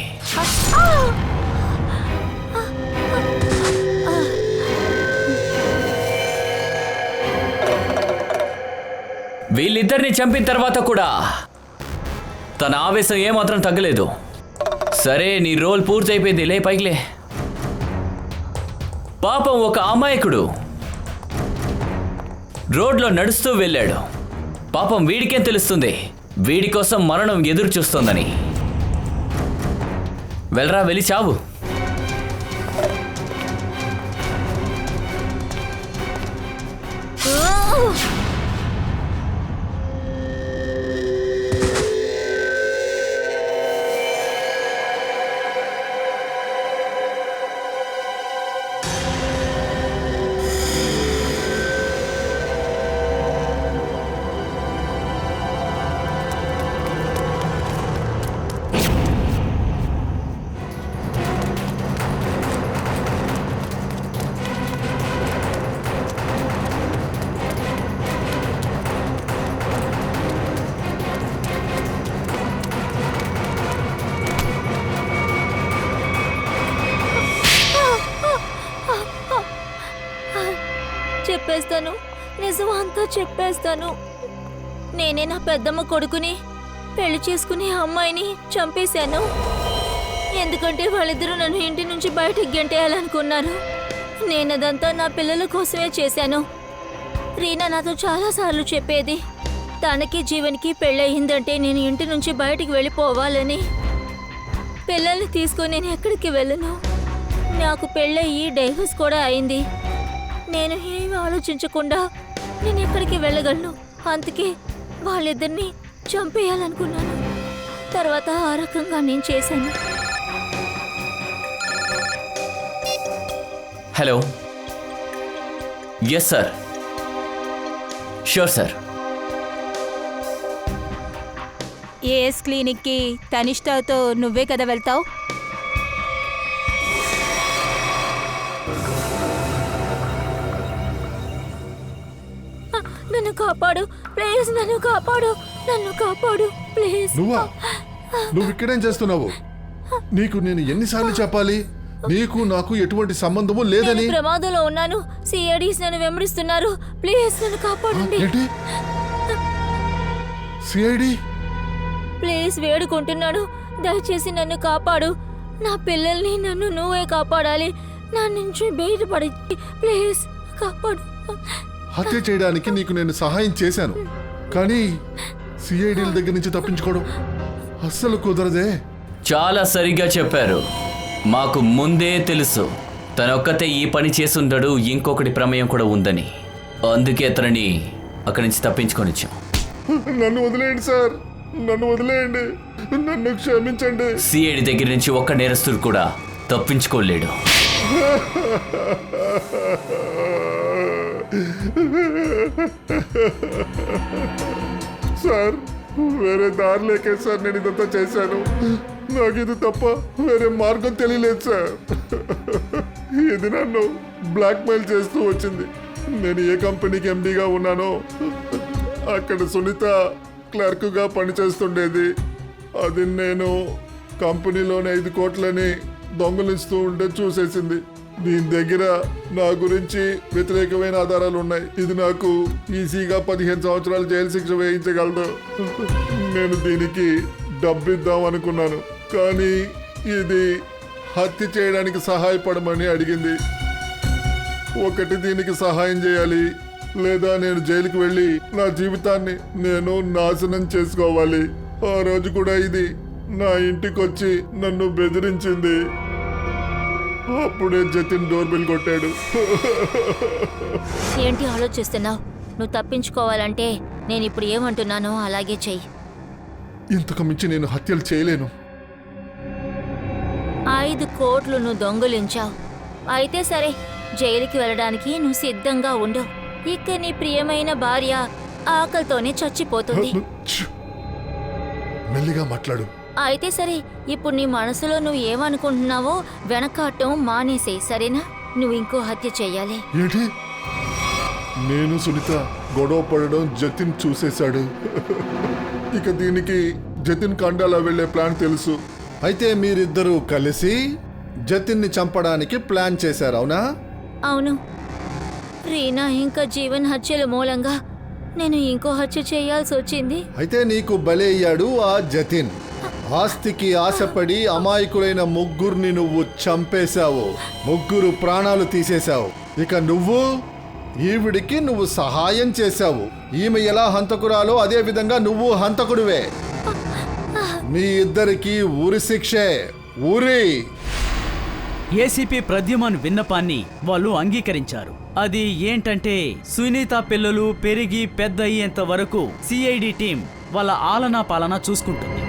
వీళ్ళిద్దరిని చంపిన తర్వాత కూడా తన ఆవేశం ఏమాత్రం తగ్గలేదు. సరే, నీ రోల్ పూర్తయిపోయింది, లే పైకిలే. పాపం ఒక అమాయకుడు రోడ్లో నడుస్తూ వెళ్ళాడు. పాపం వీడికేం తెలుస్తుంది వీడి కోసం మరణం ఎదురు చూస్తోందని. వెళ్ళరా, వెళ్ళి చావు.
చెప్పేస్తాను, నిజం అంతా చెప్పేస్తాను. నేనే నా పెద్దమ్మ కొడుకుని పెళ్లి చేసుకుని అమ్మాయిని చంపేశాను. ఎందుకంటే వాళ్ళిద్దరూ నన్ను ఇంటి నుంచి బయటకు గెంటేయాలనుకున్నారు. నేనదంతా నా పిల్లల కోసమే చేశాను. రీనా నాతో చాలాసార్లు చెప్పేది, తనకి జీవన్కి పెళ్ళయిందంటే నేను ఇంటి నుంచి బయటికి వెళ్ళిపోవాలని. పిల్లల్ని తీసుకొని నేను ఎక్కడికి వెళ్ళను. నాకు పెళ్ళయి డైవర్స్ కూడా అయింది. నేను ఏమి ఆలోచించకుండా నేను ఎక్కడికి వెళ్ళగలను. అందుకే వాళ్ళిద్దరిని చంపేయాలనుకున్నాను. తర్వాత ఆ రకంగా నేను చేశాను.
Hello, yes sir, sure sir.
AS క్లినిక్కి తనిష్టాతో నువ్వే కదా వెళ్తావు?
నన్ను కాపాడు ప్లీజ్, నన్ను కాపాడు, నన్ను కాపాడు ప్లీజ్.
నువ్వు ఇక్కడేం చేస్తున్నావు? నీకు నేను ఎన్నిసార్లు చెప్పాలి, నీకు నాకు ఎటువంటి సంబంధము లేదని.
ప్రమాదంలో ఉన్నాను. సిఐడీస్ నన్ను వెంబడిస్తున్నారు. ప్లీజ్ నన్ను కాపాడండి.
ఏంటి సిఐడి?
ప్లీజ్ వేడుకుంటున్నాను, దయచేసి నన్ను కాపాడు. నా పిల్లల్ని నన్ను నువ్వే కాపాడాలి. నా నుంచి బయటపడి ప్లీజ్ కాపాడు.
హత్య చేయడానికి నీకు నేను సహాయం చేశాను, కానీ సిఐడీల దగ్గర నుంచి తప్పించుకోవడం అస్సలు కుదరదే.
చాలా సరిగ్గా చెప్పారు. మాకు ముందే తెలుసు తనొక్కతే ఈ పని చేసుంటాడు, ఇంకొకటి ప్రమేయం కూడా ఉందని. అందుకే తనని అక్కడి నుంచి తప్పించుకొనిచ్చాం.
నన్ను వదిలేయండి సార్, నన్ను వదిలేయండి, నన్ను క్షమించండి.
సిఐడి దగ్గర నుంచి ఒక్క నేరస్తుడు కూడా తప్పించుకోలేడు.
సార్, వేరే దారి లేకే సార్ నేను ఇదంతా చేశాను. నాకు ఇది తప్ప వేరే మార్గం తెలియలేదు సార్. ఇది నన్ను బ్లాక్మెయిల్ చేస్తూ వచ్చింది. నేను ఏ కంపెనీకి ఎండీగా ఉన్నానో అక్కడ సునీత క్లర్క్గా పనిచేస్తుండేది. అది నేను కంపెనీలోని 5 కోట్లని దొంగలిస్తూ ఉంటే చూసేసింది. దీని దగ్గర నా గురించి వ్యతిరేకమైన ఆధారాలు ఉన్నాయి. ఇది నాకు ఈజీగా 15 సంవత్సరాలు జైలు శిక్ష వేయించగలదు. నేను దీనికి డబ్బిద్దాం అనుకున్నాను, కానీ ఇది హత్య చేయడానికి సహాయపడమని అడిగింది. ఒకటి దీనికి సహాయం చేయాలి, లేదా నేను జైలుకి వెళ్ళి నా జీవితాన్ని నేను నాశనం చేసుకోవాలి. ఆ రోజు కూడా ఇది నా ఇంటికి వచ్చి నన్ను బెదిరించింది. అప్పుడే జతిన్ డోర్ బెల్ కొట్టాడు.
ఏంటి ఆలోచిస్తున్నావు? నువ్వు తప్పించుకోవాలంటే నేను ఇప్పుడు ఏమంటున్నానో అలాగే చెయ్యి.
ఇంతకు మించి నేను హత్యలు చేయలేను.
5 కోట్లు నువ్వు దొంగలించావు. అయితే సరే, జైలుకి వెళ్ళడానికి నువ్వు సిద్ధంగా ఉండు. ఇక నీ ప్రియమైన భార్య ఆకలితోనే చచ్చిపోతుంది.
మెల్లిగా మాట్లాడు.
అయితే సరే, ఇప్పుడు నీ మనసులో నువ్వు ఏమనుకుంటున్నావో వెనకాటం మానేసే, సరేనా? నువ్వు ఇంకో హత్య చెయ్యాలి.
ఏంటి? నేను సునీత గొడవ పడడం జతిన్ చూసేశాడు. ఇక దీనికి జతిన్ కండాలా వెళ్లే ప్లాన్ తెలుసు. అయితే మీరిద్దరూ కలిసి జతిన్ని చంపడానికి ప్లాన్ చేశారు, అవునా?
అవును, రీనా ఇంకా జీవన్ హత్యల మూలంగా నేను ఇంకో హత్య చేయాల్సి వచ్చింది.
అయితే నీకు బలయ్యాడు ఆ జతిన్. ఆస్తికి ఆశపడి అమాయకులైన ముగ్గురిని నువ్వు చంపేశావు. ముగ్గురు ప్రాణాలు తీసేశావు. ఇక ఈవిడికి నువ్వు సహాయం చేశావు. ఈమె ఎలా హంతకురాలో అదే విధంగా నువ్వు హంతకుడివే. మీ ఇద్దరికి ఊరి శిక్షే, ఊరి.
ఏసీపీ ప్రద్యుమన్ విన్నపాన్ని వాళ్ళు అంగీకరించారు. అది ఏంటంటే సునీత పిల్లలు పెరిగి పెద్ద అయ్యేంత వరకు సిఐడి టీం వాళ్ళ ఆలనా పాలన చూసుకుంటుంది.